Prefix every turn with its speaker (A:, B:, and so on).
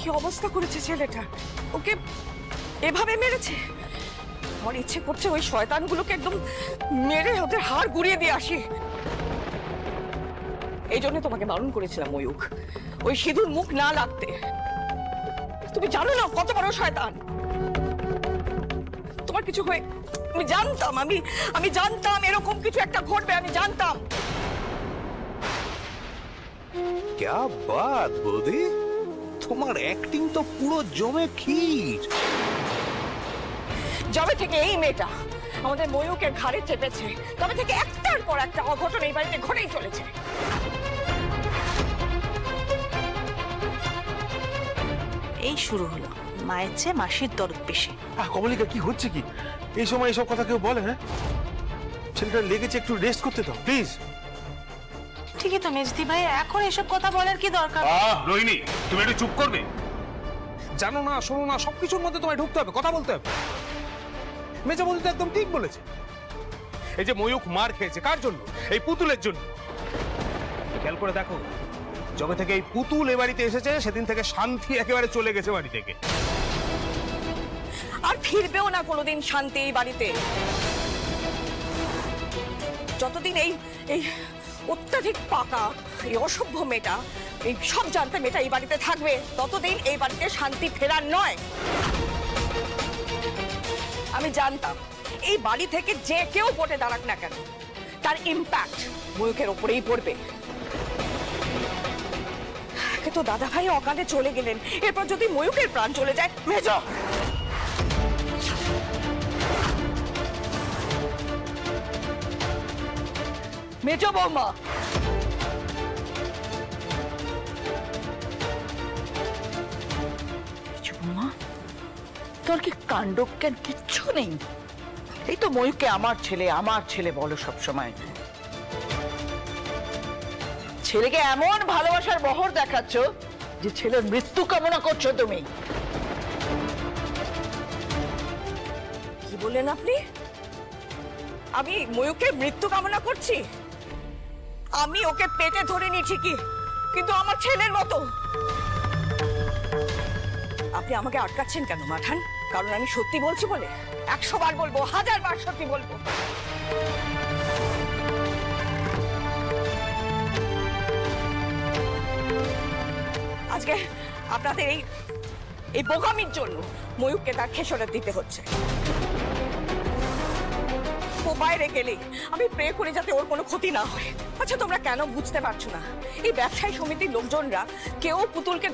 A: কি অবস্থা করেছে ছেলেটা, ওকে এভাবে মেরেছে। আমার ইচ্ছে করছে ওই শয়তানগুলোকে একদম মেরে ওদের হাড় গুড়িয়ে দিয়ে আসি। এই জন্য তোমাকে বারণ করেছিলাম ময়ূক, ওই সিঁদুর মুখ না লাগতে। তুমি জানো না কত বড় শয়তান। তোমার কিছু হয়ে আমি জানতাম, আমি জানতাম এরকম কিছু একটা ঘটবে, আমি জানতাম।
B: क्या बात বৌদি, তোমার অ্যাক্টিং তো পুরো জমে ক্ষীর।
A: যবে থেকে এই মেয়েটা আমাদের ময়ূকের ঘাড়ে চেপেছে, তবে থেকে একটার পর একটা অঘটন এই বাড়িতে ঘটেই চলেছে।
C: এই শুরু হলো মায়ের চেয়ে মাসির দরদ বেশি।
D: কমলিকা কি হচ্ছে কি? এই সময় এইসব কথা কেউ বলে? হ্যাঁ, ছেলেটা লেগেছে, একটু রেস্ট করতে দাও প্লিজ।
C: ঠিকই তো মেজদি ভাই, এখন এসব কথা বলার কি দরকার?
E: রোহিণী, তুমি একটু চুপ করবে? জানো না শোনো না সবকিছুর মধ্যে তোমায় ঢুকতে হবে, কথা বলতে হবে। মেজা বলতে একদম ঠিক বলেছে। এই যে ময়ূক মার খেয়েছে কার জন্য? এই পুতুলের জন্য। খেয়াল করে দেখো, যবে থেকে এই পুতুল এ বাড়িতে এসেছে সেদিন থেকে শান্তি একেবারে চলে গেছে বাড়ি থেকে।
A: আর ফিরবেও না কোনোদিন শান্তি এই বাড়িতে। যতদিন এই এই অত্যাধিক পাকা এই অসভ্য মেয়েটা, এই সব জানতে মেয়েটা এই বাড়িতে থাকবে, ততদিন এই বাড়িতে শান্তি ফেরার নয়। আমি জানতাম এই বাড়ি থেকে যে কেউ ভোটে দাঁড়াক না কেন, তার ইম্প্যাক্ট ময়ূকের ওপরেই পড়বে। তো দাদা ভাই অকালে চলে গেলেন, এরপর যদি ময়ূকের প্রাণ চলে যায়, মেজো মেজো বৌমা,
F: তোর কি কাণ্ডজ্ঞান কিচ্ছু নেই? এই তো ময়ূককে আমার ছেলে বলো সব সময়। ছেলেকে এমন ভালোবাসার বহর দেখাচ্ছ যে ছেলের মৃত্যু কামনা করছো তুমি।
A: কি বললেন আপনি? আমি ময়ূকের মৃত্যু কামনা করছি? আমি ওকে পেটে ধরে নি ঠিকই, কিন্তু আমার ছেলের মতো। আপনি আমাকে আটকাচ্ছেন কেন মাঠান? কারণ আমি সত্যি বলছি বলে? 100 বার বলবো, 1000 বার সত্যি বলবো। আজকে আপনাদের এই বোকামির জন্য ময়ূককে তার খেসারত দিতে হচ্ছে। ও বাইরে গেলেই আমি প্রে করি যাতে ওর কোনো ক্ষতি না হয়। আচ্ছা, তোমরা কেন বুঝতে পারছো না? এই ব্যবসায়ী সমিতির লোকজনরা কেউ পুতুলকে